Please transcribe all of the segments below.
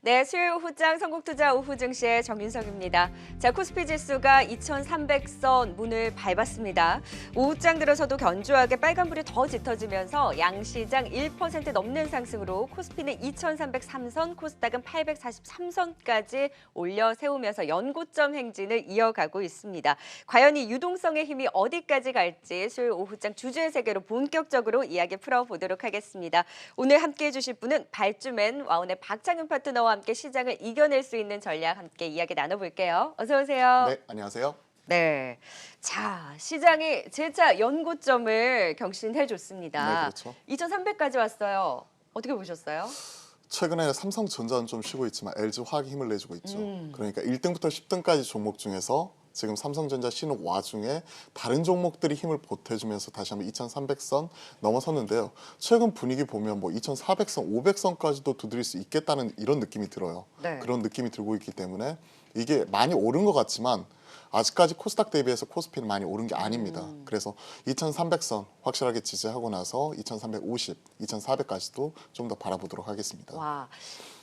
네, 수요일 오후장 선곡투자 오후 증시의 정윤석입니다. 자, 코스피 지수가 2,300선 문을 밟았습니다. 오후장 들어서도 견조하게 빨간불이 더 짙어지면서 양시장 1% 넘는 상승으로 코스피는 2,303선, 코스닥은 843선까지 올려 세우면서 연고점 행진을 이어가고 있습니다. 과연 이 유동성의 힘이 어디까지 갈지 수요일 오후장 주주의 세계로 본격적으로 이야기 풀어보도록 하겠습니다. 오늘 함께해 주실 분은 발주맨 와운의 박창윤 파트너와 함께 시장을 이겨낼 수 있는 전략 함께 이야기 나눠볼게요. 어서 오세요. 네, 안녕하세요. 네, 자 시장이 재차 연고점을 경신해 줬습니다. 네, 그렇죠. 2,300까지 왔어요. 어떻게 보셨어요? 최근에 삼성전자는 좀 쉬고 있지만 LG화학이 힘을 내주고 있죠. 그러니까 1등부터 10등까지 종목 중에서 지금 삼성전자 쉬는 와중에 다른 종목들이 힘을 보태주면서 다시 한번 2,300선 넘어섰는데요. 최근 분위기 보면 뭐 2,400선, 500선까지도 두드릴 수 있겠다는 이런 느낌이 들어요. 네. 그런 느낌이 들고 있기 때문에 이게 많이 오른 것 같지만 아직까지 코스닥 대비해서 코스피는 많이 오른 게 아닙니다. 그래서 2,300선 확실하게 지지하고 나서 2,350, 2,400까지도 좀 더 바라보도록 하겠습니다. 와.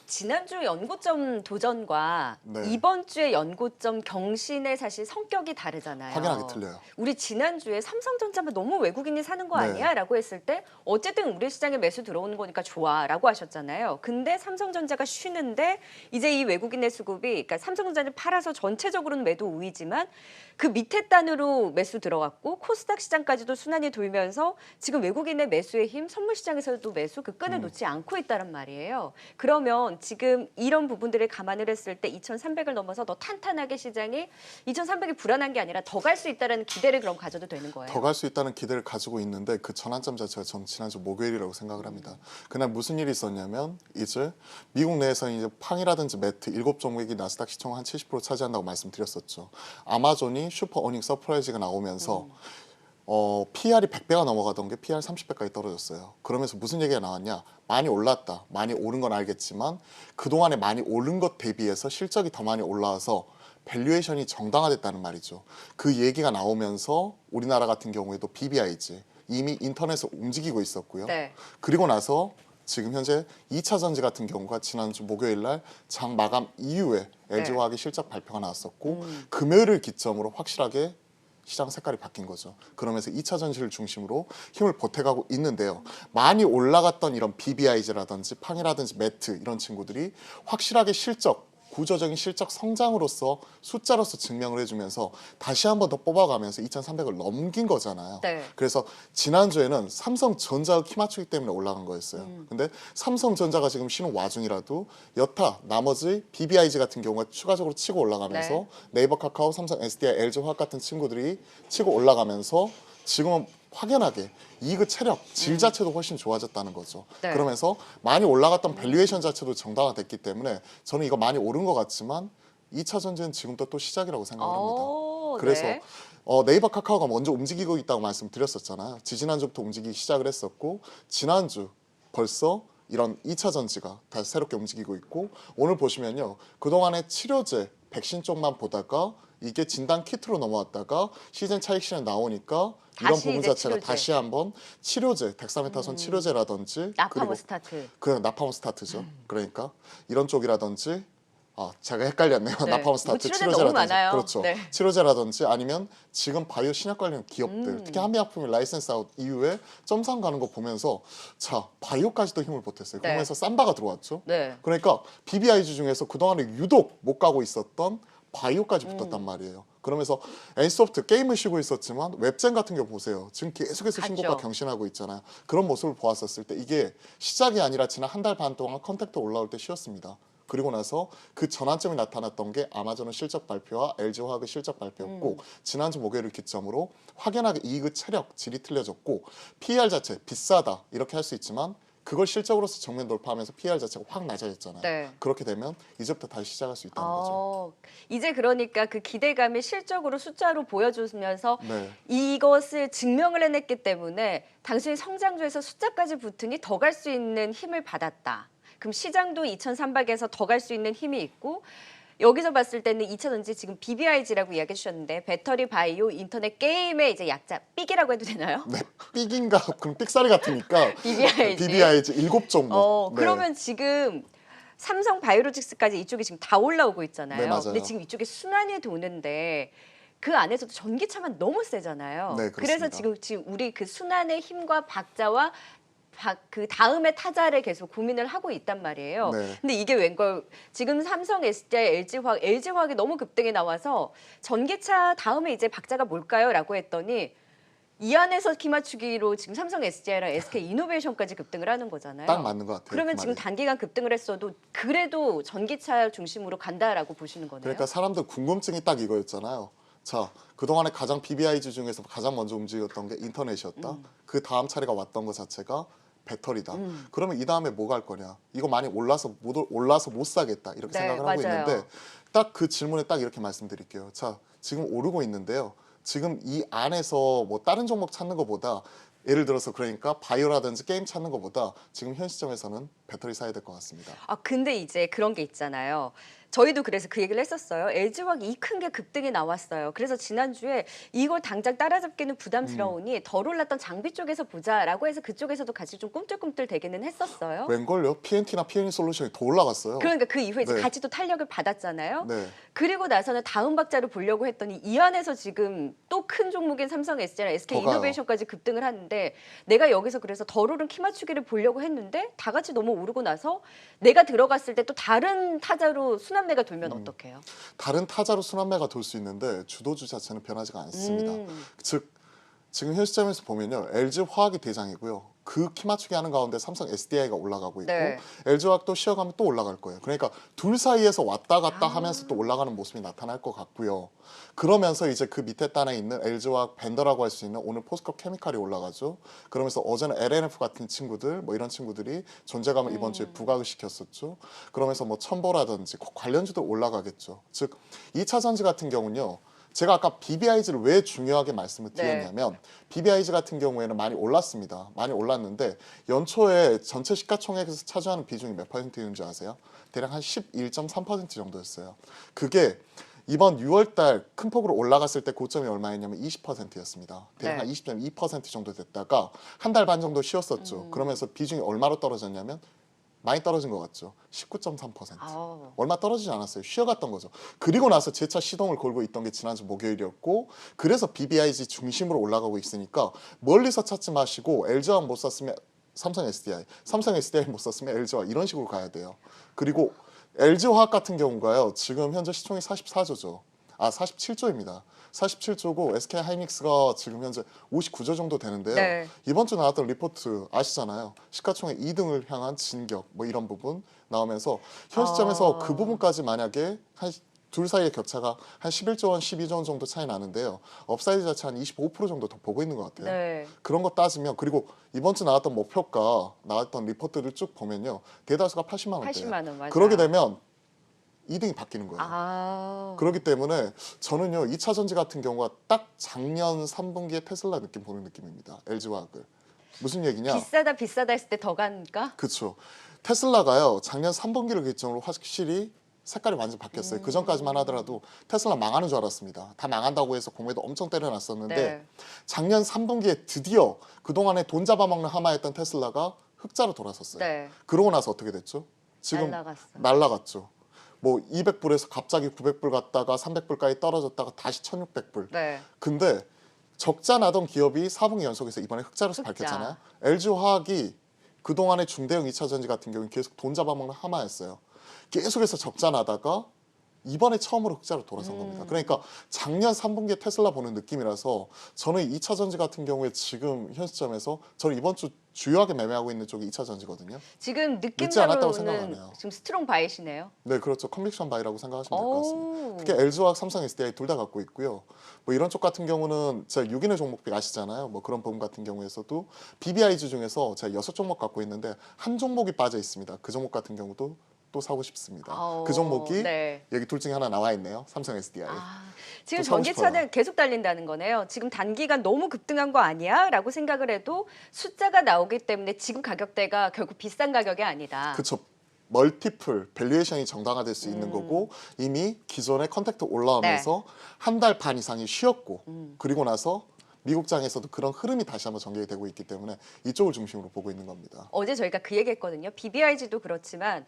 지난주 연고점 도전과 네. 이번 주의 연고점 경신의 사실 성격이 다르잖아요. 확연하게 틀려요. 우리 지난주에 삼성전자만 너무 외국인이 사는 거 네. 아니야? 라고 했을 때 어쨌든 우리 시장에 매수 들어오는 거니까 좋아 라고 하셨잖아요. 근데 삼성전자가 쉬는데 이제 이 외국인의 수급이 그러니까 삼성전자를 팔아서 전체적으로는 매도 우위지만 그 밑에 단으로 매수 들어갔고 코스닥 시장까지도 순환이 돌면서 지금 외국인의 매수의 힘 선물 시장에서도 매수 그 끈을 놓지 않고 있다는 말이에요. 그러면 지금 이런 부분들을 감안을 했을 때 2,300을 넘어서 더 탄탄하게 시장이 2,300이 불안한 게 아니라 더 갈 수 있다는 기대를 그럼 가져도 되는 거예요. 더 갈 수 있다는 기대를 가지고 있는데 그 전환점 자체가 전 지난주 목요일이라고 생각을 합니다. 그날 무슨 일이 있었냐면 이제 미국 내에서 이제 팡이라든지 매트 7종목이 나스닥 시총 한 70% 차지한다고 말씀드렸었죠. 아마존이 슈퍼 어닝 서프라이즈가 나오면서 PR이 100배가 넘어가던 게 PR 30배까지 떨어졌어요. 그러면서 무슨 얘기가 나왔냐? 많이 올랐다. 많이 오른 건 알겠지만 그동안에 많이 오른 것 대비해서 실적이 더 많이 올라와서 밸류에이션이 정당화됐다는 말이죠. 그 얘기가 나오면서 우리나라 같은 경우에도 BBIG 이미 인터넷을 움직이고 있었고요. 네. 그리고 나서 지금 현재 2차 전지 같은 경우가 지난주 목요일 날 장 마감 이후에 LG화학의 실적 발표가 나왔었고 금요일을 기점으로 확실하게 시장 색깔이 바뀐 거죠. 그러면서 2차 전지를 중심으로 힘을 보태가고 있는데요. 많이 올라갔던 이런 BBIG라든지 팡이라든지 매트 이런 친구들이 확실하게 실적 구조적인 실적 성장으로서 숫자로서 증명을 해주면서 다시 한 번 더 뽑아가면서 2,300을 넘긴 거잖아요. 네. 그래서 지난주에는 삼성전자가 키 맞추기 때문에 올라간 거였어요. 근데 삼성전자가 지금 쉬는 와중이라도 여타 나머지 BBIG 같은 경우가 추가적으로 치고 올라가면서 네. 네이버, 카카오, 삼성, SDI, LG화학 같은 친구들이 치고 올라가면서 지금은 확연하게 이익의 체력, 질 자체도 훨씬 좋아졌다는 거죠. 네. 그러면서 많이 올라갔던 밸류에이션 자체도 정당화됐기 때문에 저는 이거 많이 오른 것 같지만 2차 전지는 지금부터 또 시작이라고 생각을 합니다. 그래서 네. 네이버, 카카오가 먼저 움직이고 있다고 말씀드렸었잖아요. 지지난주부터 움직이기 시작을 했었고 지난주 벌써 이런 2차 전지가 다시 새롭게 움직이고 있고 오늘 보시면요. 그동안에 치료제, 백신 쪽만 보다가 이게 진단 키트로 넘어왔다가 시즌 차익 실현 나오니까 이런 다시 부분 이제 자체가 치료제. 다시 한번 치료제, 덱사메타손 치료제라든지 나파모스타트. 그냥 나파모스타트죠. 그러니까 이런 쪽이라든지 제가 헷갈렸네요. 네. 나파모스타트 뭐 치료제 치료제라든지 너무 많아요. 그렇죠. 네. 치료제라든지 아니면 지금 바이오 신약 관련 기업들 특히 한미약품이 라이센스 아웃 이후에 점상 가는 거 보면서 자 바이오까지도 힘을 보탰어요. 네. 그러면서 삼바가 들어왔죠. 네. 그러니까 BBIG 중에서 그동안에 유독 못 가고 있었던 바이오까지 붙었단 말이에요. 그러면서 N소프트 게임을 쉬고 있었지만 웹젠 같은 거 보세요. 지금 계속해서 갔죠. 신고가 경신하고 있잖아요. 그런 모습을 보았었을 때 이게 시작이 아니라 지난 한 달 반 동안 컨택트 올라올 때 쉬었습니다. 그리고 나서 그 전환점이 나타났던 게 아마존의 실적 발표와 LG화학의 실적 발표였고 지난주 목요일을 기점으로 확연하게 이익의 체력, 질이 틀려졌고 PER 자체 비싸다 이렇게 할 수 있지만 그걸 실적으로서 정면 돌파하면서 PER 자체가 확 낮아졌잖아요. 네. 그렇게 되면 이제부터 다시 시작할 수 있다는 거죠. 이제 그러니까 그 기대감이 실적으로 숫자로 보여주면서 네. 이것을 증명을 해냈기 때문에 당신이 성장주에서 숫자까지 붙으니 더 갈 수 있는 힘을 받았다. 그럼 시장도 2,300에서 더 갈 수 있는 힘이 있고 여기서 봤을 때는 2차 전지 지금 BBIG라고 이야기해 주셨는데 배터리, 바이오, 인터넷, 게임의 이제 약자 삑이라고 해도 되나요? 네, 삑인가 그럼 삑사리 같으니까 BBIG. BBIG 7종목. 그러면 지금 삼성 바이오로직스까지 이쪽이 지금 다 올라오고 있잖아요. 네, 맞아요. 근데 지금 이쪽에 순환이 도는데 그 안에서도 전기차만 너무 세잖아요. 네, 그래서 그렇습니다. 지금 우리 그 순환의 힘과 박자와 그 다음에 타자를 계속 고민을 하고 있단 말이에요. 네. 근데 이게 웬걸 지금 삼성, SDI, LG화학이 너무 급등이 나와서 전기차 다음에 이제 박자가 뭘까요?라고 했더니 이 안에서 키 맞추기로 지금 삼성, SDI랑 SK 이노베이션까지 급등을 하는 거잖아요. 딱 맞는 것 같아요. 그러면 그 지금 말이. 단기간 급등을 했어도 그래도 전기차 중심으로 간다라고 보시는 거네요. 그러니까 사람들 궁금증이 딱 이거였잖아요. 자, 그동안에 가장 BBIG 중에서 가장 먼저 움직였던 게 인터넷이었다. 그 다음 차례가 왔던 것 자체가 배터리다. 그러면 이 다음에 뭐 갈 거냐? 이거 많이 올라서 못 사겠다. 이렇게 네, 생각을 하고 맞아요. 있는데 딱 그 질문에 딱 이렇게 말씀드릴게요. 자, 지금 오르고 있는데요. 지금 이 안에서 뭐 다른 종목 찾는 것보다 예를 들어서 그러니까 바이오라든지 게임 찾는 것보다 지금 현 시점에서는 배터리 사야 될 것 같습니다. 근데 이제 그런 게 있잖아요. 저희도 그래서 그 얘기를 했었어요. LG화학 이 큰 게 급등이 나왔어요. 그래서 지난주에 이걸 당장 따라잡기는 부담스러우니 덜 올랐던 장비 쪽에서 보자라고 해서 그쪽에서도 같이 좀 꿈틀꿈틀 되기는 했었어요. 웬걸요? PNT나 PNE 솔루션이 더 올라갔어요. 그러니까 그 이후에 이제 네. 같이 또 탄력을 받았잖아요. 네. 그리고 나서는 다음 박자를 보려고 했더니 이 안에서 지금 또 큰 종목인 삼성, SDI, SK 더 가요. 이노베이션까지 급등을 하는데 내가 여기서 그래서 덜 오른 키 맞추기를 보려고 했는데 다 같이 너무 오르고 나서 내가 들어갔을 때 또 다른 타자로 순환매가 돌면 어떡해요? 다른 타자로 순환매가 돌 수 있는데 주도주 자체는 변하지가 않습니다. 즉 지금 현 시점에서 보면요, LG 화학이 대장이고요. 그 키 맞추기 하는 가운데 삼성 SDI가 올라가고 있고 네. LG 화학도 쉬어가면 또 올라갈 거예요. 그러니까 둘 사이에서 왔다 갔다 하면서 또 올라가는 모습이 나타날 것 같고요. 그러면서 이제 그 밑에 단에 있는 LG 화학 밴더라고 할 수 있는 오늘 포스코 케미칼이 올라가죠. 그러면서 어제는 LNF 같은 친구들 뭐 이런 친구들이 존재감을 이번 주에 부각을 시켰었죠. 그러면서 뭐 첨보라든지 관련주도 올라가겠죠. 즉 2차 전지 같은 경우는요. 제가 아까 BBIG를 왜 중요하게 말씀을 드렸냐면 BBIG 같은 경우에는 많이 올랐습니다. 많이 올랐는데 연초에 전체 시가총액에서 차지하는 비중이 몇 %였는지 아세요? 대략 한 11.3% 정도였어요. 그게 이번 6월 달 큰 폭으로 올라갔을 때 고점이 얼마였냐면 20%였습니다. 대략 한 20.2% 정도 됐다가 한 달 반 정도 쉬었었죠. 그러면서 비중이 얼마로 떨어졌냐면 많이 떨어진 것 같죠. 19.3%. 얼마 떨어지지 않았어요. 쉬어갔던 거죠. 그리고 나서 재차 시동을 걸고 있던 게 지난주 목요일이었고 그래서 BBIG 중심으로 올라가고 있으니까 멀리서 찾지 마시고 LG화학 못 샀으면 삼성 SDI, 삼성 SDI 못 샀으면 LG화학 이런 식으로 가야 돼요. 그리고 LG화학 같은 경우가요. 지금 현재 시총이 44조죠. 47조입니다. 47조고 SK 하이닉스가 지금 현재 59조 정도 되는데요. 네. 이번 주 나왔던 리포트 아시잖아요. 시가총액 2등을 향한 진격 뭐 이런 부분 나오면서 현 시점에서 그 부분까지 만약에 둘 사이의 격차가 한 11조 원, 12조 원 정도 차이 나는데요. 업사이드 자체 한 25% 정도 더 보고 있는 것 같아요. 네. 그런 거 따지면 그리고 이번 주 나왔던 목표가 나왔던 리포트를 쭉 보면요. 대다수가 80만 원대예요. 80만 원 맞아요. 그러게 되면 2등이 바뀌는 거예요. 그렇기 때문에 저는요 2차 전지 같은 경우가 딱 작년 3분기에 테슬라 느낌 보는 느낌입니다. LG화학을. 무슨 얘기냐? 비싸다 했을 때 더 가니까? 그렇죠. 테슬라가요 작년 3분기를 기점으로 확실히 색깔이 완전 바뀌었어요. 그 전까지만 하더라도 테슬라 망하는 줄 알았습니다. 다 망한다고 해서 공매도 엄청 때려놨었는데 네. 작년 3분기에 드디어 그동안에 돈 잡아먹는 하마였던 테슬라가 흑자로 돌아섰어요. 네. 그러고 나서 어떻게 됐죠? 지금 날라갔죠. 뭐 200불에서 갑자기 900불 갔다가 300불까지 떨어졌다가 다시 1600불. 네. 근데 적자 나던 기업이 4분기 연속에서 이번에 흑자로서 밝혔잖아요. LG화학이 그동안의 중대형 2차 전지 같은 경우는 계속 돈 잡아먹는 하마였어요. 계속해서 적자 나다가 이번에 처음으로 흑자로 돌아선 겁니다. 그러니까 작년 3분기에 테슬라 보는 느낌이라서 저는 2차 전지 같은 경우에 지금 현 시점에서 저는 이번 주 주요하게 매매하고 있는 쪽이 2차 전지거든요. 지금 늦지 않았다고 느낌으로는 생각하네요. 지금 스트롱 바이시네요. 네, 그렇죠. 컨빅션 바이라고 생각하시면 될 것 같습니다. 특히 LG화학, 삼성 SDI 둘 다 갖고 있고요. 뭐 이런 쪽 같은 경우는 제가 6인의 종목비 아시잖아요. 뭐 그런 부분 같은 경우에서도 BBIG 중에서 제가 6종목 갖고 있는데 한 종목이 빠져 있습니다. 그 종목 같은 경우도 또 사고 싶습니다. 그 종목이 여기 둘 중에 하나 나와 있네요. 삼성 SDI. 지금 전기차는 계속 달린다는 거네요. 지금 단기간 너무 급등한 거 아니야? 라고 생각을 해도 숫자가 나오기 때문에 지금 가격대가 결국 비싼 가격이 아니다. 그렇죠. 멀티플 밸류에이션이 정당화될 수 있는 거고 이미 기존의 컨택트 올라오면서 한 달 반 이상이 쉬었고 그리고 나서 미국장에서도 그런 흐름이 다시 한번 전개가 되고 있기 때문에 이쪽을 중심으로 보고 있는 겁니다. 어제 저희가 그 얘기했거든요. BBIG도 그렇지만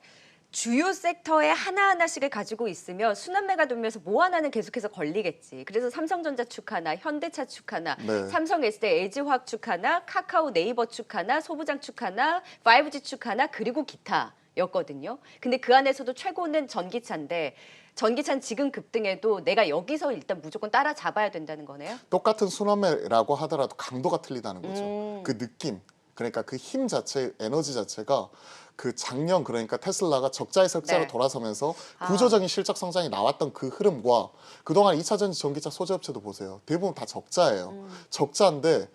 주요 섹터에 하나하나씩을 가지고 있으면 순환매가 돌면서 뭐 하나는 계속해서 걸리겠지. 그래서 삼성전자 축 하나, 현대차 축 하나, 네. 삼성 SDI LG화학 축 하나, 카카오 네이버 축 하나, 소부장 축 하나, 5G 축 하나, 그리고 기타였거든요. 근데 그 안에서도 최고는 전기차인데 전기차는 지금 급등해도 내가 여기서 일단 무조건 따라잡아야 된다는 거네요. 똑같은 순환매라고 하더라도 강도가 틀리다는 거죠. 음. 그 느낌, 그러니까 그 힘 자체, 에너지 자체가 그 작년 그러니까 테슬라가 적자에서 흑자로 네. 돌아서면서 아. 구조적인 실적 성장이 나왔던 그 흐름과 그동안 2차전지 전기차 소재업체도 보세요. 대부분 다 적자예요. 적자인데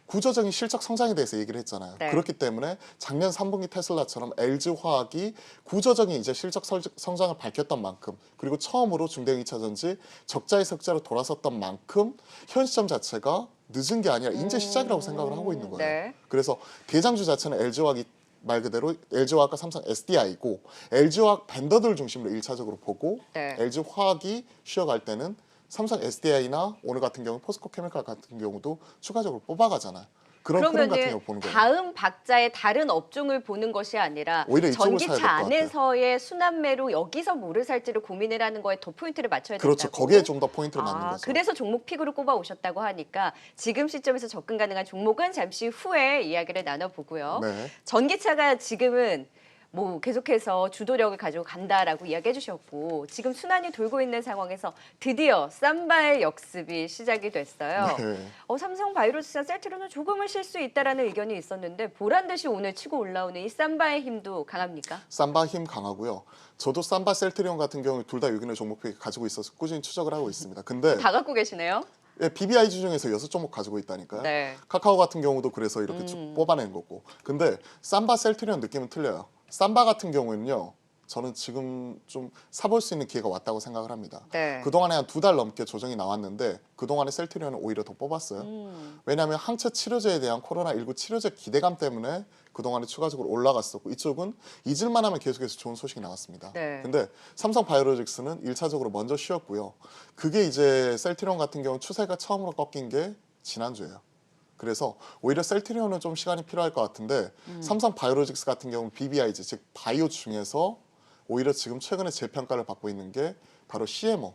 구조적인 실적 성장에 대해서 얘기를 했잖아요. 네. 그렇기 때문에 작년 3분기 테슬라처럼 LG화학이 구조적인 이제 실적 성장을 밝혔던 만큼 그리고 처음으로 중대형 2차전지 적자에서 흑자로 돌아섰던 만큼 현 시점 자체가 늦은 게 아니라 이제 시작이라고 생각을 하고 있는 거예요. 네. 그래서 대장주 자체는 LG화학이 말 그대로 LG화학과 삼성 SDI고 LG화학 벤더들 중심으로 1차적으로 보고 네. LG화학이 쉬어갈 때는 삼성 SDI나 오늘 같은 경우 포스코 케미칼 같은 경우도 추가적으로 뽑아가잖아요. 그런 흐름 같은 경우 보는 거예요. 다음 박자의 다른 업종을 보는 것이 아니라 오히려 이쪽을 사야 전기차 될것 같아요. 안에서의 순환매로 여기서 뭐를 살지를 고민을 하는 거에 더 포인트를 맞춰야 그렇죠. 된다고. 거기에 좀 더 포인트를 맞는 거죠. 그래서 종목 픽으로 꼽아 오셨다고 하니까 지금 시점에서 접근 가능한 종목은 잠시 후에 이야기를 나눠보고요. 네. 전기차가 지금은 뭐 계속해서 주도력을 가지고 간다라고 이야기해 주셨고 지금 순환이 돌고 있는 상황에서 드디어 쌈바의 역습이 시작이 됐어요. 네. 삼성 바이오로스와 셀트리온은 조금은 쉴 수 있다라는 의견이 있었는데 보란 듯이 오늘 치고 올라오는 이 쌈바의 힘도 강합니까? 삼바 힘 강하고요. 저도 삼바 셀트리온 같은 경우 둘 다 여기는 종목표 가지고 있어서 꾸준히 추적을 하고 있습니다. 근데 다 갖고 계시네요. BBIG 중에서 6종목 가지고 있다니까요. 네. 카카오 같은 경우도 그래서 이렇게 쭉 뽑아낸 거고. 근데 삼바 셀트리온 느낌은 틀려요. 삼바 같은 경우는요. 저는 지금 좀 사볼 수 있는 기회가 왔다고 생각을 합니다. 네. 그동안에 한 2달 넘게 조정이 나왔는데 그동안에 셀트리온은 오히려 더 뽑았어요. 왜냐하면 항체 치료제에 대한 코로나19 치료제 기대감 때문에 그동안에 추가적으로 올라갔었고 이쪽은 잊을만 하면 계속해서 좋은 소식이 나왔습니다. 네. 근데 삼성 바이오로직스는 1차적으로 먼저 쉬었고요. 그게 이제 셀트리온 같은 경우 추세가 처음으로 꺾인 게 지난주예요. 그래서 오히려 셀트리온은 좀 시간이 필요할 것 같은데 삼성 바이오로직스 같은 경우는 BBIG 즉 바이오 중에서 오히려 지금 최근에 재평가를 받고 있는 게 바로 CMO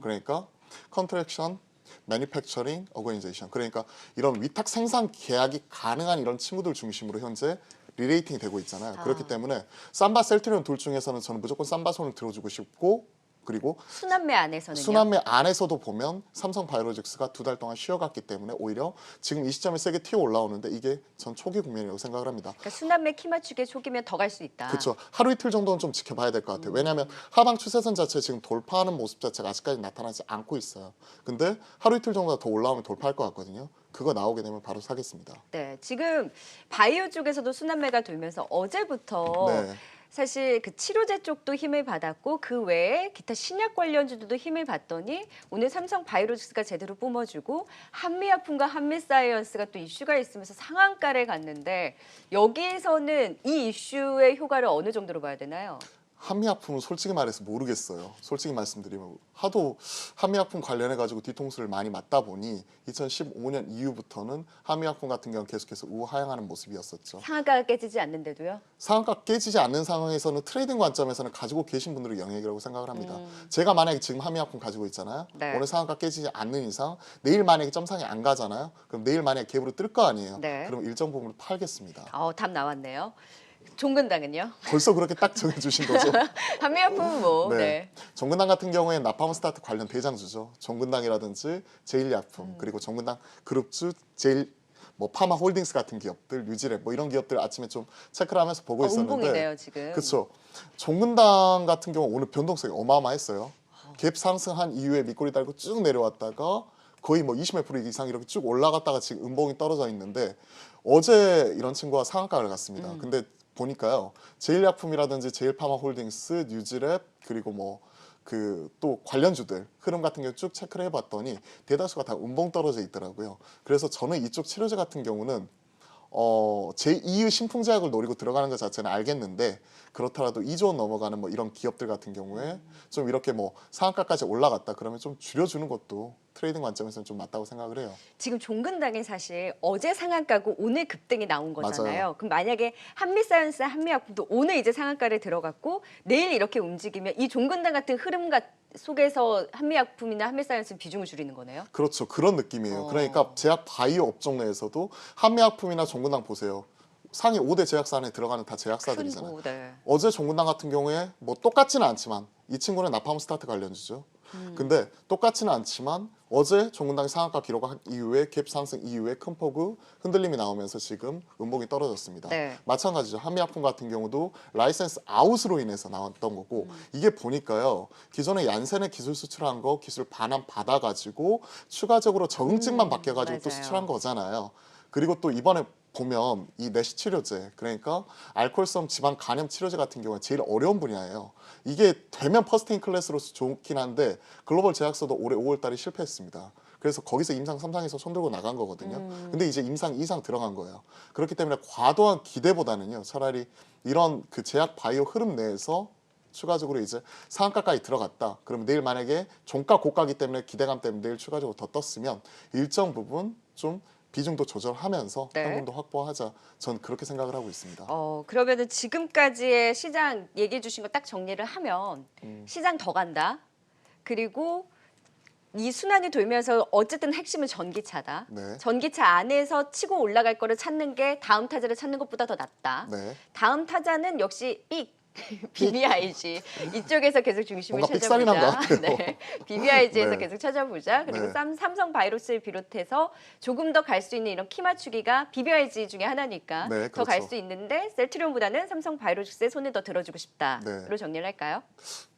그러니까 컨트랙션 매니팩처링 어거니제이션 그러니까 이런 위탁 생산 계약이 가능한 이런 친구들 중심으로 현재 리레이팅이 되고 있잖아요. 그렇기 때문에 삼바 셀트리온 둘 중에서는 저는 무조건 삼바 손을 들어주고 싶고 그리고 순환매 안에서는요? 순환매 안에서도 보면 삼성 바이오로직스가 2달 동안 쉬어갔기 때문에 오히려 지금 이 시점에 세게 튀어 올라오는데 이게 전 초기 국면이라고 생각을 합니다. 그러니까 순환매 키 맞추기에 초기면 더 갈 수 있다. 그렇죠. 하루 이틀 정도는 좀 지켜봐야 될 것 같아요. 왜냐하면 하방 추세선 자체 지금 돌파하는 모습 자체가 아직까지 나타나지 않고 있어요. 근데 하루 이틀 정도 더 올라오면 돌파할 것 같거든요. 그거 나오게 되면 바로 사겠습니다. 네, 지금 바이오 쪽에서도 순환매가 돌면서 어제부터 네. 사실 그 치료제 쪽도 힘을 받았고 그 외에 기타 신약 관련주들도 힘을 받더니 오늘 삼성 바이오로직스가 제대로 뿜어주고 한미약품과 한미사이언스가 또 이슈가 있으면서 상한가를 갔는데 여기에서는 이 이슈의 효과를 어느 정도로 봐야 되나요? 한미약품은 솔직히 말해서 모르겠어요. 솔직히 말씀드리면 하도 한미약품 관련해 가지고 뒤통수를 많이 맞다 보니 2015년 이후부터는 한미약품 같은 경우는 계속해서 우하향하는 모습이었었죠. 상한가가 깨지지 않는데도요? 상한가 깨지지 않는 상황에서는 트레이딩 관점에서는 가지고 계신 분들의 영역이라고 생각을 합니다. 제가 만약에 지금 한미약품 가지고 있잖아요. 네. 오늘 상한가 깨지지 않는 이상 내일 만약에 점상이 안 가잖아요. 그럼 내일 만약에 갭으로 뜰 거 아니에요. 네. 그럼 일정 부분을 팔겠습니다. 답 나왔네요. 종근당은요? 벌써 그렇게 딱 정해주신 거죠? 한미약품은 뭐? 네. 네. 정근당 같은 경우에는 나파운 스타트 관련 대장주죠. 정근당이라든지 제일약품 그리고 정근당 그룹주 제일 뭐 파마 홀딩스 같은 기업들, 뉴지랩 뭐 이런 기업들 아침에 좀 체크를 하면서 보고 있었는데 음봉이네요 지금. 그렇죠. 정근당 같은 경우 오늘 변동성이 어마어마했어요. 갭 상승한 이후에 밑꼬리 달고 쭉 내려왔다가 거의 뭐 20몇% 이상 이렇게 쭉 올라갔다가 지금 음봉이 떨어져 있는데 어제 이런 친구가 상한가를 갔습니다. 근데 보니까요. 제일약품이라든지 제일파마홀딩스, 뉴지랩 그리고 뭐 그 또 관련주들 흐름 같은 경우 쭉 체크를 해봤더니 대다수가 다 음봉 떨어져 있더라고요. 그래서 저는 이쪽 치료제 같은 경우는 제2의 신풍제약을 노리고 들어가는 것 자체는 알겠는데 그렇더라도 2조 원 넘어가는 뭐 이런 기업들 같은 경우에 좀 이렇게 뭐 상한가까지 올라갔다 그러면 좀 줄여주는 것도 트레이딩 관점에서는 좀 맞다고 생각을 해요. 지금 종근당이 사실 어제 상한가고 오늘 급등이 나온 거잖아요. 맞아요. 그럼 만약에 한미사이언스, 한미약품도 오늘 이제 상한가를 들어갔고 내일 이렇게 움직이면 이 종근당 같은 흐름 속에서 한미약품이나 한미사이언스 비중을 줄이는 거네요. 그렇죠. 그런 느낌이에요. 어. 그러니까 제약 바이오 업종 내에서도 한미약품이나 종근당 보세요. 상위 5대 제약사 안에 들어가는 다 제약사들이잖아요. 네. 어제 종근당 같은 경우에 뭐 똑같지는 않지만 이 친구는 나팜 스타트 관련주죠. 근데 똑같지는 않지만 어제 종근당이 상한가 기록한 이후에 갭 상승 이후에 큰 폭의 흔들림이 나오면서 지금 음봉이 떨어졌습니다. 네. 마찬가지죠. 한미약품 같은 경우도 라이센스 아웃으로 인해서 나왔던 거고 이게 보니까요. 기존에 얀센의 기술 수출한 거 기술 반환 받아가지고 추가적으로 적응증만 바뀌어가지고 또 맞아요. 수출한 거잖아요. 그리고 또 이번에 보면 이 내시 치료제 그러니까 알코올성 지방 간염 치료제 같은 경우에 제일 어려운 분야예요. 이게 되면 퍼스트 인 클래스로서 좋긴 한데 글로벌 제약사도 올해 5월 달에 실패했습니다. 그래서 거기서 임상 3상에서 손들고 나간 거거든요. 근데 이제 임상 2상 들어간 거예요. 그렇기 때문에 과도한 기대보다는요. 차라리 이런 그 제약 바이오 흐름 내에서 추가적으로 이제 상한가까지 들어갔다. 그러면 내일 만약에 종가 고가기 때문에 기대감 때문에 내일 추가적으로 더 떴으면 일정 부분 좀 비중도 조절하면서 네. 현금도 확보하자. 전 그렇게 생각을 하고 있습니다. 그러면은 지금까지의 시장 얘기해 주신 거 딱 정리를 하면 시장 더 간다. 그리고 이 순환이 돌면서 어쨌든 핵심은 전기차다. 네. 전기차 안에서 치고 올라갈 거를 찾는 게 다음 타자를 찾는 것보다 더 낫다. 네. 다음 타자는 역시 BBIG 이쪽에서 계속 중심을 뭔가 삑살이 난것 찾아보자. 같아요. 네, BBIG에서 네. 계속 찾아보자. 그리고 네. 삼성 바이오로스를 비롯해서 조금 더 갈 수 있는 이런 키 맞추기가 BBIG 중에 하나니까 네, 더 갈 그렇죠. 수 있는데 셀트리온보다는 삼성 바이오로스에 손을 더 들어주고 싶다로 네. 정리를 할까요?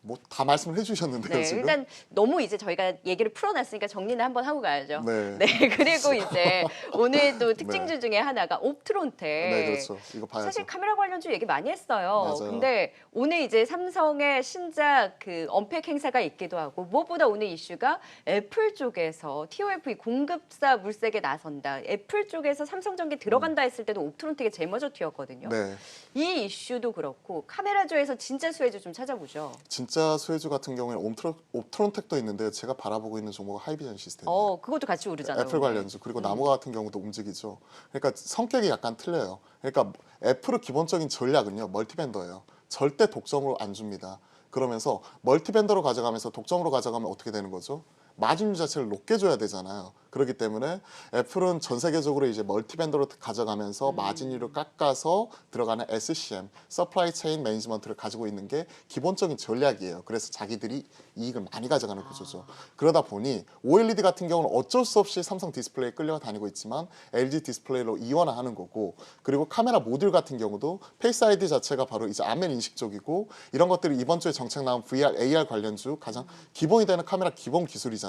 뭐 다 말씀을 해주셨는데요. 네, 지금. 일단 너무 이제 저희가 얘기를 풀어놨으니까 정리는 한번 하고 가야죠. 네. 그리고 이제 오늘 또 특징주 네. 중에 하나가 옵트론텍. 네, 그렇죠. 이거 봐야죠. 사실 카메라 관련주 얘기 많이 했어요. 맞아요. 근데 오늘 이제 삼성의 신작 그 언팩 행사가 있기도 하고 무엇보다 오늘 이슈가 애플 쪽에서 TOF 공급사 물색에 나선다. 애플 쪽에서 삼성전기 들어간다 했을 때도 옵트론텍이 제일 먼저 튀었거든요. 네. 이 이슈도 그렇고 카메라주에서 진짜 수혜주 좀 찾아보죠. 진짜 수혜주 같은 경우에는 옵트론텍도 있는데 제가 바라보고 있는 종목은 하이비전 시스템이에요. 그것도 같이 오르잖아요. 애플 오늘. 관련주 그리고 나무가 같은 경우도 움직이죠. 그러니까 성격이 약간 틀려요. 그러니까 애플의 기본적인 전략은요. 멀티벤더예요. 절대 독점으로 안 줍니다. 그러면서 멀티벤더로 가져가면서 독점으로 가져가면 어떻게 되는 거죠? 마진율 자체를 높게 줘야 되잖아요. 그렇기 때문에 애플은 전 세계적으로 이제 멀티벤더로 가져가면서 마진율을 깎아서 들어가는 SCM, 서플라이 체인 매니지먼트를 가지고 있는 게 기본적인 전략이에요. 그래서 자기들이 이익을 많이 가져가는 구조죠. 그러다 보니 OLED 같은 경우는 어쩔 수 없이 삼성 디스플레이에 끌려다니고 있지만 LG 디스플레이로 이원화하는 거고, 그리고 카메라 모듈 같은 경우도 페이스 아이디 자체가 바로 이제 안면 인식 쪽이고, 이런 것들이 이번 주에 정책 나온 VR, AR 관련주 가장 기본이 되는 카메라 기본 기술이잖아요.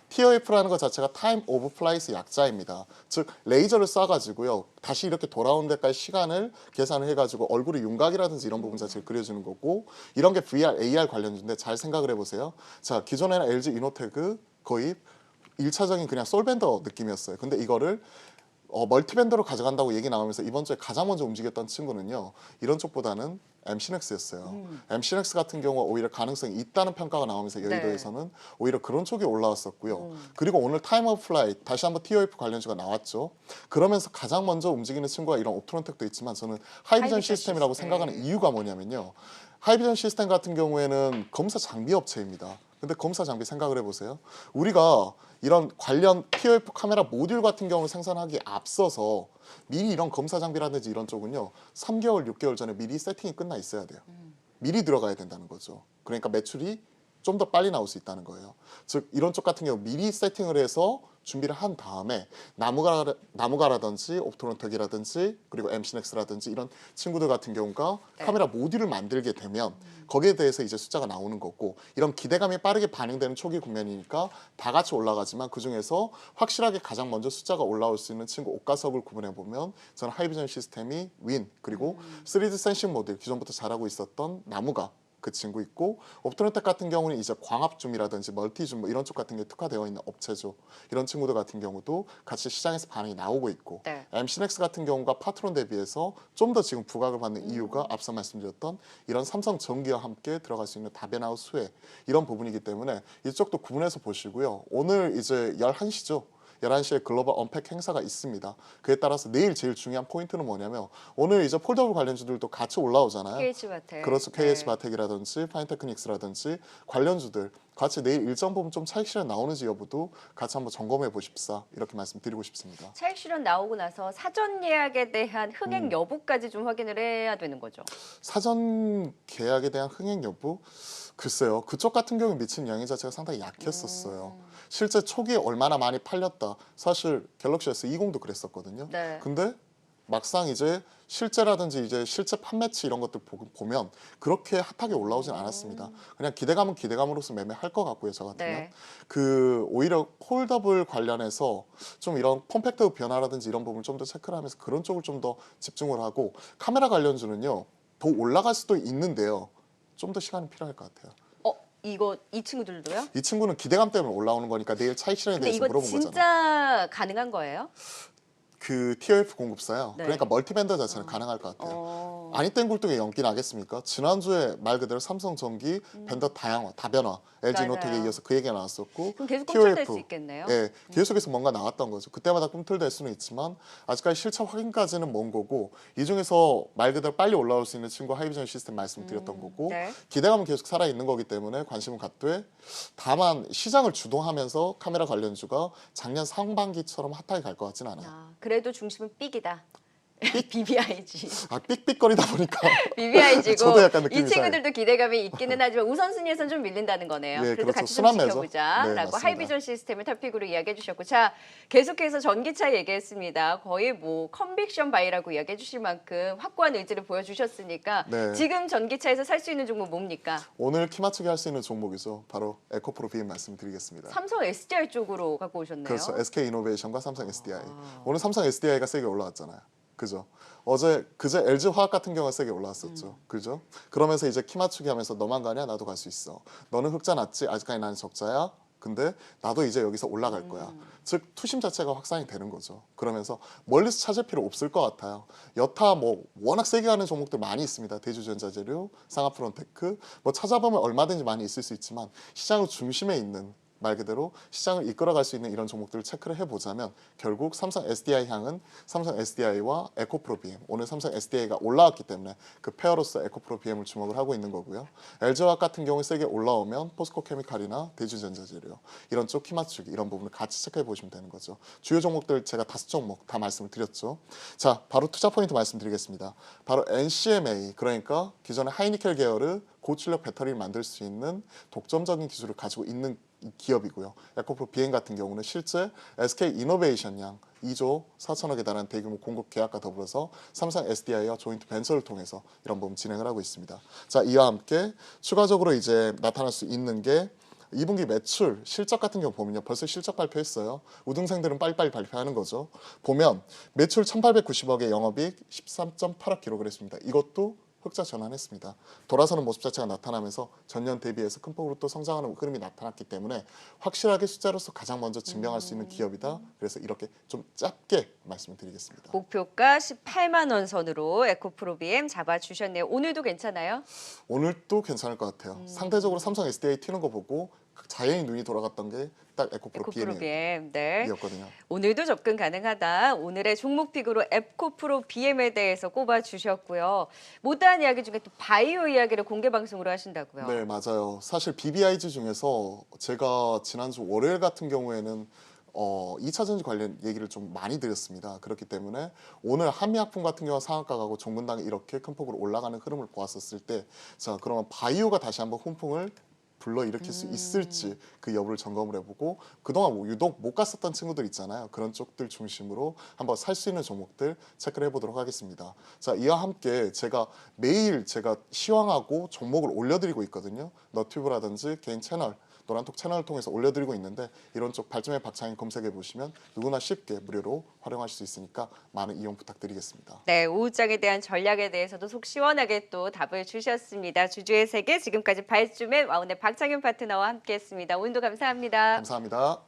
TOF라는 것 자체가 타임 오브 플라이트 약자입니다. 즉 레이저를 쏴가지고요 다시 이렇게 돌아오는 데까지 시간을 계산을 해가지고 얼굴의 윤곽이라든지 이런 부분 자체를 그려주는 거고, 이런 게 VR, AR 관련주인데 잘 생각을 해보세요. 자, 기존에는 LG 이노텍 거의 1차적인 그냥 솔벤더 느낌이었어요. 근데 이거를 멀티밴더로 가져간다고 얘기 나오면서 이번 주에 가장 먼저 움직였던 친구는요, 이런 쪽보다는 MC넥스였어요. MC넥스 같은 경우가 오히려 가능성이 있다는 평가가 나오면서 여의도에서는 오히려 그런 쪽이 올라왔었고요. 그리고 오늘 타임 오브 플라이트 다시 한번 TOF 관련주가 나왔죠. 그러면서 가장 먼저 움직이는 친구가 이런 옵트론텍도 있지만 저는 하이비전 시스템이라고 생각하는 이유가 뭐냐면요, 하이비전 시스템 같은 경우에는 검사 장비 업체입니다. 근데 검사 장비 생각을 해보세요. 우리가 이런 관련 TOF 카메라 모듈 같은 경우를 생산하기에 앞서서 미리 이런 검사 장비라든지 이런 쪽은요 3개월, 6개월 전에 미리 세팅이 끝나 있어야 돼요. 미리 들어가야 된다는 거죠. 그러니까 매출이 좀 더 빨리 나올 수 있다는 거예요. 즉 이런 쪽 같은 경우 미리 세팅을 해서 준비를 한 다음에 나무가라든지 옵트론텍이라든지 그리고 MC넥스라든지 이런 친구들 같은 경우가 카메라 모듈을 만들게 되면 거기에 대해서 이제 숫자가 나오는 거고, 이런 기대감이 빠르게 반영되는 초기 국면이니까 다 같이 올라가지만 그중에서 확실하게 가장 먼저 숫자가 올라올 수 있는 친구 옷가석을 구분해 보면 저는 하이비전 시스템이 윈, 그리고 3D 센싱 모듈 기존부터 잘하고 있었던 나무가 그 친구 있고, 옵토렌텍 같은 경우는 이제 광합줌이라든지 멀티줌 뭐 이런 쪽 같은 게 특화되어 있는 업체죠. 이런 친구들 같은 경우도 같이 시장에서 반응이 나오고 있고, 네. MC넥스 같은 경우가 파트론 대비해서 좀 더 지금 부각을 받는 이유가 앞서 말씀드렸던 이런 삼성 전기와 함께 들어갈 수 있는 다변화의 수혜 이런 부분이기 때문에 이쪽도 구분해서 보시고요. 오늘 이제 11시죠. 11시에 글로벌 언팩 행사가 있습니다. 그에 따라서 내일 제일 중요한 포인트는 뭐냐면 오늘 이제 폴더블 관련주들도 같이 올라오잖아요. KH바텍. 그렇죠. KH바텍이라든지 파인테크닉스라든지 관련주들 같이 내일 일정 부분 좀 차익 실현 나오는지 여부도 같이 한번 점검해 보십사 이렇게 말씀드리고 싶습니다. 차익 실현 나오고 나서 사전 예약에 대한 흥행 여부까지 좀 확인을 해야 되는 거죠. 사전 계약에 대한 흥행 여부? 글쎄요. 그쪽 같은 경우에 미친 영향 자체가 상당히 약했었어요. 실제 초기에 얼마나 많이 팔렸다. 사실 갤럭시 S20도 그랬었거든요. 네. 근데 막상 이제 실제라든지 이제 실제 판매치 이런 것들 보면 그렇게 핫하게 올라오진 않았습니다. 그냥 기대감은 기대감으로서 매매할 것 같고요, 저 같으면. 네. 그 오히려 폴더블 관련해서 좀 이런 폼팩터 변화라든지 이런 부분을 좀 더 체크를 하면서 그런 쪽을 좀 더 집중을 하고, 카메라 관련주는요 더 올라갈 수도 있는데요. 좀 더 시간이 필요할 것 같아요. 이거 이 친구들도요? 이 친구는 기대감 때문에 올라오는 거니까 내일 차익 실현에 근데 대해서 이거 물어본 진짜 거잖아요. 가능한 거예요? 그 TOF 공급사요. 네. 그러니까 멀티밴더 자체는 가능할 것 같아요. 아니 땡굴뚝에 연기 나겠습니까? 지난주에 말 그대로 삼성전기 밴더 다양화, 다변화, LG노텍에 맞아요. 이어서 그 얘기가 나왔었고, 그럼 계속 꿈틀댈 수 있겠네요. 예, 계속해서 뭔가 나왔던 거죠. 그때마다 꿈틀댈 수는 있지만 아직까지 실체 확인까지는 먼 거고, 이 중에서 말 그대로 빨리 올라올 수 있는 친구 하이비전 시스템 말씀드렸던 거고, 네. 기대감은 계속 살아 있는 거기 때문에 관심은 갖되, 다만 시장을 주도하면서 카메라 관련주가 작년 상반기처럼 핫하게 갈 것 같지는 않아요. 그래도 중심은 삑이다. BBIG. 삑삑거리다 보니까 BBIG고 저도 약간 이 느낌이 친구들도 기대감이 있기는 하지만 우선순위에선 좀 밀린다는 거네요. 네, 그래도 그렇죠. 같이 좀 순환매죠. 지켜보자라고 네, 맞습니다. 하이비전 시스템을 토픽으로 이야기해 주셨고, 자 계속해서 전기차 얘기했습니다. 거의 뭐 컨빅션 바이라고 이야기해 주실 만큼 확고한 의지를 보여주셨으니까 네. 지금 전기차에서 살 수 있는 종목 뭡니까? 오늘 키 맞추기 할 수 있는 종목이죠. 바로 에코프로 비임 말씀드리겠습니다. 삼성 SDI 쪽으로 갖고 오셨네요. 그렇죠. SK 이노베이션과 삼성 SDI. 오늘 삼성 SDI가 세게 올라왔잖아요. 그죠? 그제 LG 화학 같은 경우가 세게 올라왔었죠. 그죠? 그러면서 이제 키 맞추기 하면서 너만 가냐? 나도 갈 수 있어. 너는 흑자 났지? 아직까지 나는 적자야. 근데 나도 이제 여기서 올라갈 거야. 즉 투심 자체가 확산이 되는 거죠. 그러면서 멀리서 찾을 필요 없을 것 같아요. 여타 뭐 워낙 세게 가는 종목들 많이 있습니다. 대주전자재료, 상하프론테크 뭐 찾아보면 얼마든지 많이 있을 수 있지만, 시장의 중심에 있는 말 그대로 시장을 이끌어갈 수 있는 이런 종목들을 체크를 해보자면 결국 삼성 SDI 향은 삼성 SDI와 에코프로 BM, 오늘 삼성 SDI가 올라왔기 때문에 그 페어로서 에코프로 BM을 주목을 하고 있는 거고요. LG화학 같은 경우에 세게 올라오면 포스코케미칼이나 대주전자재료 이런 쪽 키 맞추기 이런 부분을 같이 체크해 보시면 되는 거죠. 주요 종목들 제가 5종목 다 말씀을 드렸죠. 자, 바로 투자 포인트 말씀드리겠습니다. 바로 NCMA, 그러니까 기존의 하이니켈 계열의 고출력 배터리를 만들 수 있는 독점적인 기술을 가지고 있는 기업이고요. 에코프로 비행 같은 경우는 실제 SK 이노베이션 양 2조 4천억에 달하는 대규모 공급 계약과 더불어서 삼성 SDI와 조인트 벤처를 통해서 이런 부분 진행을 하고 있습니다. 자, 이와 함께 추가적으로 이제 나타날 수 있는 게 2분기 매출 실적 같은 경우 보면요, 벌써 실적 발표했어요. 우등생들은 빨리빨리 발표하는 거죠. 보면 매출 1,890억에 영업이익 13.8억 기록을 했습니다. 이것도 흑자 전환했습니다. 돌아서는 모습 자체가 나타나면서 전년 대비해서 큰 폭으로 또 성장하는 흐름이 나타났기 때문에 확실하게 숫자로서 가장 먼저 증명할 수 있는 기업이다. 그래서 이렇게 좀 짧게 말씀을 드리겠습니다. 목표가 18만 원 선으로 에코프로 BM 잡아주셨네요. 오늘도 괜찮아요? 오늘도 괜찮을 것 같아요. 상대적으로 삼성 SDI 튀는 거 보고 자연히 눈이 돌아갔던 게 딱 에코프로 에코프로 BM. 네. BM이었거든요. 오늘도 접근 가능하다. 오늘의 종목픽으로 에코프로 BM에 대해서 꼽아주셨고요. 못다한 이야기 중에 또 바이오 이야기를 공개 방송으로 하신다고요. 네, 맞아요. 사실 BBIG 중에서 제가 지난주 월요일 같은 경우에는 2차 전지 관련 얘기를 좀 많이 드렸습니다. 그렇기 때문에 오늘 한미약품 같은 경우 상한가 가고 종근당이 이렇게 큰 폭으로 올라가는 흐름을 보았었을 때, 자, 그러면 바이오가 다시 한번 훈풍을 불러일으킬 수 있을지 그 여부를 점검을 해보고 그동안 뭐 유독 못 갔었던 친구들 있잖아요. 그런 쪽들 중심으로 한번 살 수 있는 종목들 체크를 해보도록 하겠습니다. 자, 이와 함께 제가 매일 제가 시황하고 종목을 올려드리고 있거든요. 너튜브라든지 개인 채널, 노란톡 채널을 통해서 올려드리고 있는데 이런 쪽 발전의 박찬일 검색해 보시면 누구나 쉽게 무료로 활용하실 수 있으니까 많은 이용 부탁드리겠습니다. 네, 오후장에 대한 전략에 대해서도 속 시원하게 또 답을 주셨습니다. 주주의 세계 지금까지 발주맨 와운의 박창윤 파트너와 함께했습니다. 오늘도 감사합니다. 감사합니다.